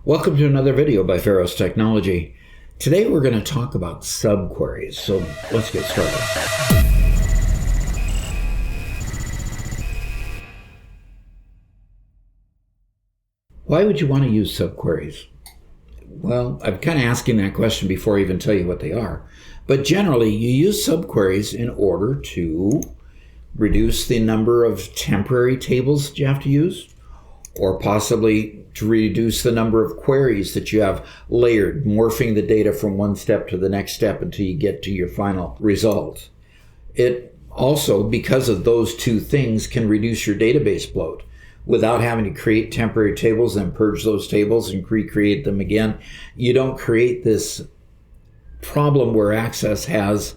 Welcome to another video by Pharos Technology. Today we're going to talk about subqueries, so let's get started. Why would you want to use subqueries? Well, I'm kind of asking that question before I even tell you what they are. But generally, you use subqueries in order to reduce the number of temporary tables that you have to use, or possibly to reduce the number of queries that you have layered, morphing the data from one step to the next step until you get to your final result. It also, because of those two things, can reduce your database bloat without having to create temporary tables and purge those tables and recreate them again. You don't create this problem where Access has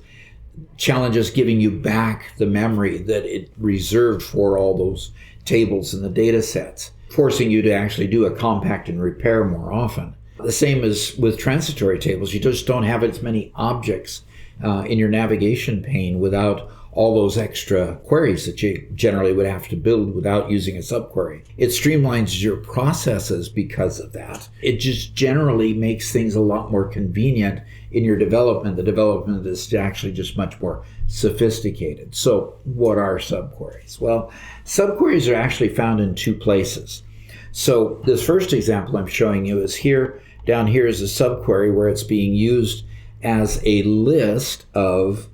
challenges giving you back the memory that it reserved for all those tables in the data sets, forcing you to actually do a compact and repair more often. The same as with transitory tables. You just don't have as many objects in your navigation pane without all those extra queries that you generally would have to build without using a subquery. It streamlines your processes because of that. It just generally makes things a lot more convenient in your development. The development is actually just much more sophisticated. So what are subqueries? Well, subqueries are actually found in two places. So this first example I'm showing you is here. Down here is a subquery where it's being used as a list of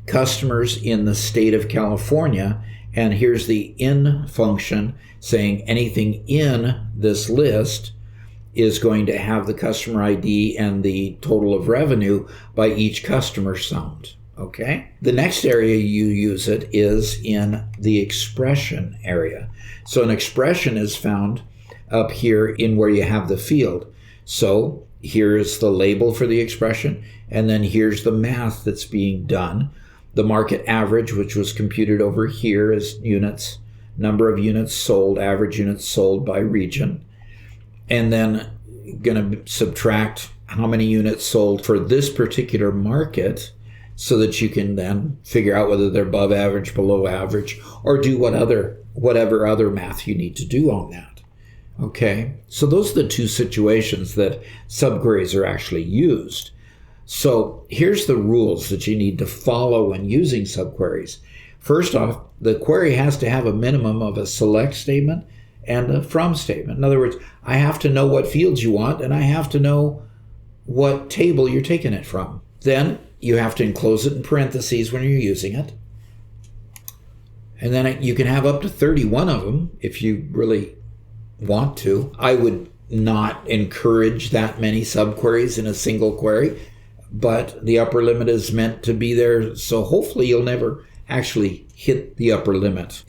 customers in the state of California. And here's the in function saying anything in this list is going to have the customer ID and the total of revenue by each customer summed. Okay. The next area you use it is in the expression area. So an expression is found up here in where you have the field. So here is the label for the expression, and then here's the math that's being done. The market average, which was computed over here as units, number of units sold, average units sold by region. And then going to subtract how many units sold for this particular market so that you can then figure out whether they're above average, below average, or do whatever other math you need to do on that. Okay, so those are the two situations that subqueries are actually used. So here's the rules that you need to follow when using subqueries. First off, the query has to have a minimum of a select statement and a from statement. In other words, I have to know what fields you want, and I have to know what table you're taking it from. Then you have to enclose it in parentheses when you're using it. And then you can have up to 31 of them if you really want to. I would not encourage that many subqueries in a single query, but the upper limit is meant to be there, so hopefully you'll never actually hit the upper limit.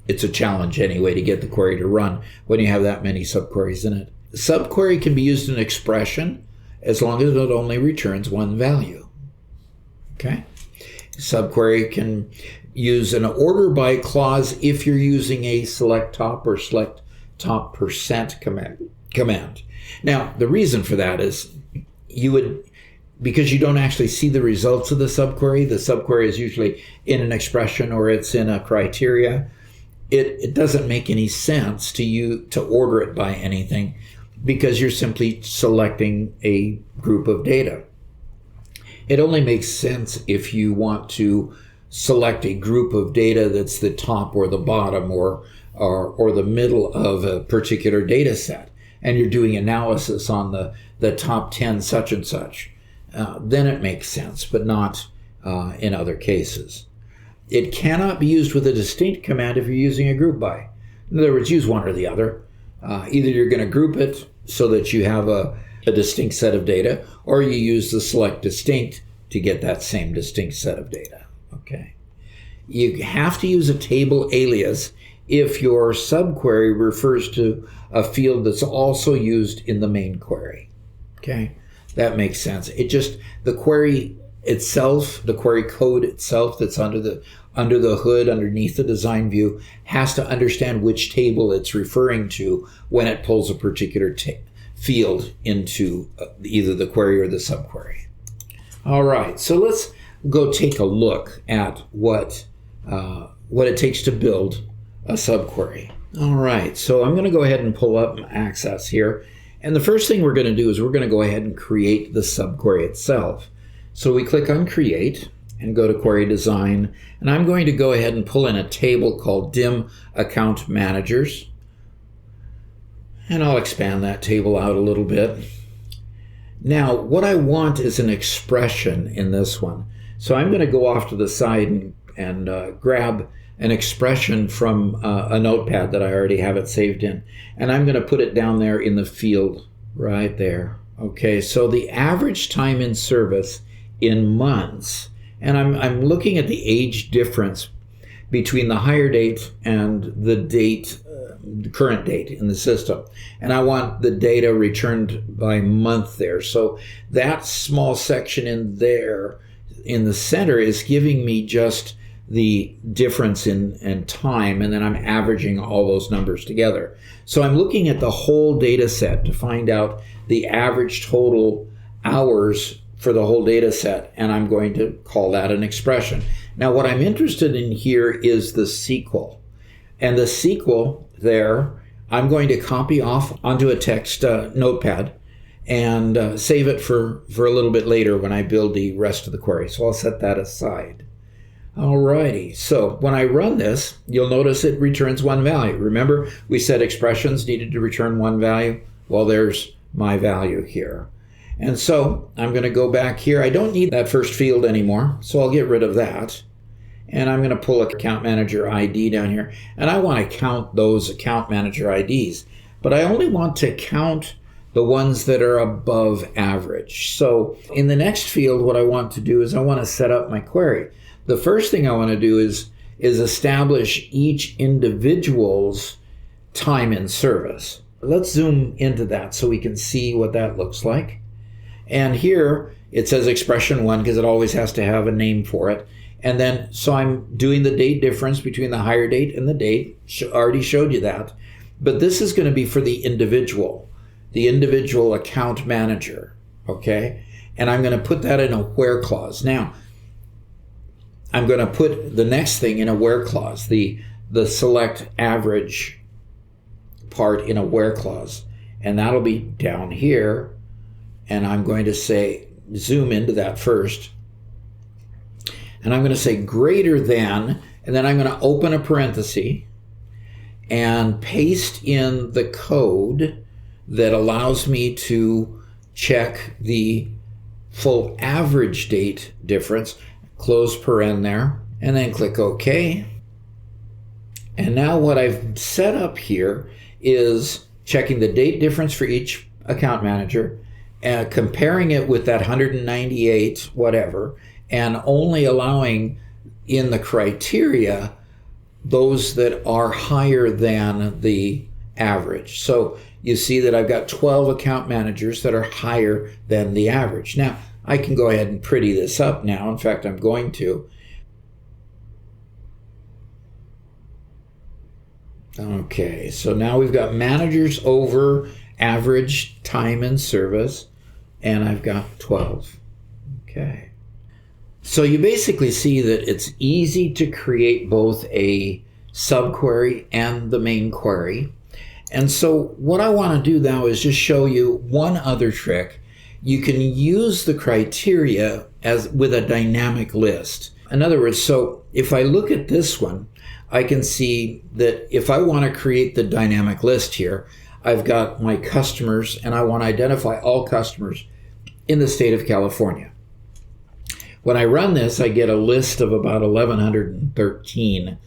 It's a challenge anyway to get the query to run when you have that many subqueries in it. Subquery can be used in an expression as long as it only returns one value. Okay? Subquery can use an order by clause if you're using a select top or select top percent command. Now, the reason for that is because you don't actually see the results of the subquery is usually in an expression or it's in a criteria. It doesn't make any sense to you to order it by anything because you're simply selecting a group of data. It only makes sense if you want to select a group of data that's the top or the bottom or the middle of a particular data set, and you're doing analysis on the top 10 such and such. Then it makes sense, but not in other cases. It cannot be used with a distinct command if you're using a group by. In other words, use one or the other. Either you're going to group it so that you have a distinct set of data, or you use the select distinct to get that same distinct set of data. Okay. You have to use a table alias if your subquery refers to a field that's also used in the main query. Okay. That makes sense. The query itself, the query code itself that's under the hood, underneath the design view, has to understand which table it's referring to when it pulls a particular field into either the query or the subquery. All right, so let's go take a look at what it takes to build a subquery. All right, so I'm going to go ahead and pull up Access here. And the first thing we're going to do is we're going to go ahead and create the subquery itself. So we click on Create and go to Query Design. And I'm going to go ahead and pull in a table called Dim Account Managers. And I'll expand that table out a little bit. Now, what I want is an expression in this one. So I'm going to go off to the side and grab an expression from a notepad that I already have it saved in. And I'm going to put it down there in the field right there. Okay, so the average time in service in months. And I'm looking at the age difference between the hire date and the date, the current date in the system. And I want the data returned by month there. So that small section in there in the center is giving me just the difference in time, and then I'm averaging all those numbers together. So I'm looking at the whole data set to find out the average total hours for the whole data set, and I'm going to call that an expression. Now what I'm interested in here is the SQL. And the SQL there, I'm going to copy off onto a text notepad and save it for a little bit later when I build the rest of the query. So I'll set that aside. Alrighty, so when I run this, you'll notice it returns one value. Remember, we said expressions needed to return one value? Well, there's my value here. And so I'm going to go back here. I don't need that first field anymore, so I'll get rid of that. And I'm going to pull account manager ID down here. And I want to count those account manager IDs. But I only want to count the ones that are above average. So in the next field, what I want to do is I want to set up my query. The first thing I want to do is establish each individual's time in service. Let's zoom into that so we can see what that looks like. And here it says expression 1 because it always has to have a name for it. And then, so I'm doing the date difference between the hire date and the date. Already showed you that. But this is going to be for the individual account manager, okay? And I'm going to put that in a where clause. Now, I'm going to put the next thing in a where clause, the select average part in a where clause. And that'll be down here. And I'm going to say, zoom into that first. And I'm going to say greater than, and then I'm going to open a parenthesis and paste in the code that allows me to check the full average date difference. Close paren there, and then click OK. And now what I've set up here is checking the date difference for each account manager, comparing it with that 198 whatever, and only allowing in the criteria those that are higher than the average. So you see that I've got 12 account managers that are higher than the average. Now, I can go ahead and pretty this up now. In fact, I'm going to. Okay, so now we've got managers over average time in service, and I've got 12. Okay. So you basically see that it's easy to create both a subquery and the main query. And so what I want to do now is just show you one other trick. You can use the criteria as with a dynamic list. In other words, so if I look at this one, I can see that if I want to create the dynamic list here, I've got my customers and I want to identify all customers in the state of California. When I run this, I get a list of about 1,113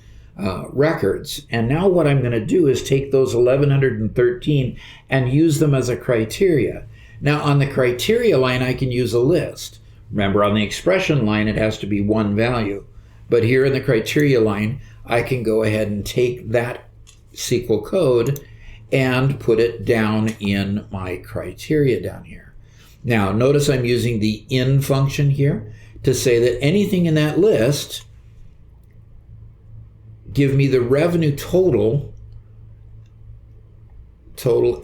records. And now what I'm going to do is take those 1,113 and use them as a criteria. Now on the criteria line, I can use a list. Remember, on the expression line, it has to be one value. But here in the criteria line, I can go ahead and take that SQL code and put it down in my criteria down here. Now, notice I'm using the in function here to say that anything in that list, give me the revenue total,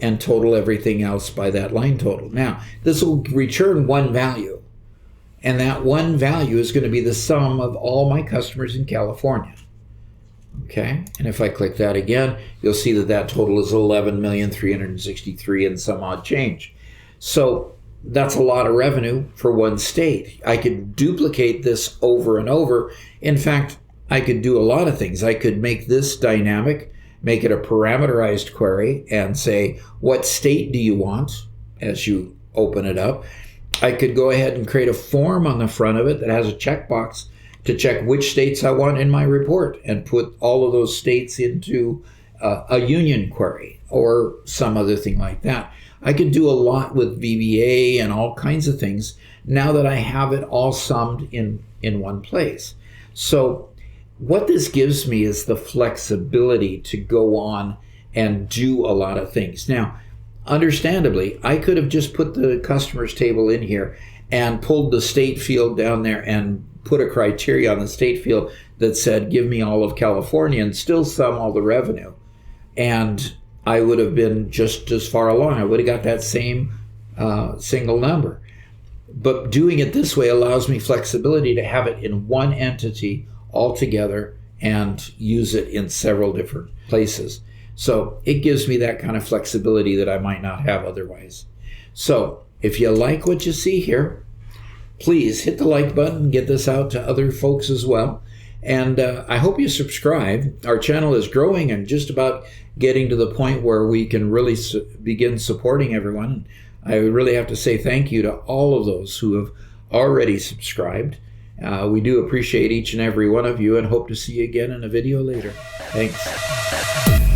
and total everything else by that line total. Now, this will return one value, and that one value is going to be the sum of all my customers in California. Okay, and if I click that again, you'll see that that total is 11,363 and some odd change. So that's a lot of revenue for one state. I could duplicate this over and over. In fact, I could do a lot of things. I could make this dynamic, make it a parameterized query, and say, what state do you want as you open it up? I could go ahead and create a form on the front of it that has a checkbox to check which states I want in my report and put all of those states into a union query or some other thing like that. I could do a lot with VBA and all kinds of things now that I have it all summed in one place. So what this gives me is the flexibility to go on and do a lot of things. Now, understandably, I could have just put the customers table in here and pulled the state field down there and put a criteria on the state field that said, give me all of California, and still sum all the revenue. And I would have been just as far along. I would have got that same single number. But doing it this way allows me flexibility to have it in one entity altogether and use it in several different places. So it gives me that kind of flexibility that I might not have otherwise. So if you like what you see here, please hit the like button and get this out to other folks as well. And I hope you subscribe. Our channel is growing and just about getting to the point where we can really begin supporting everyone. I really have to say thank you to all of those who have already subscribed. We do appreciate each and every one of you and hope to see you again in a video later. Thanks.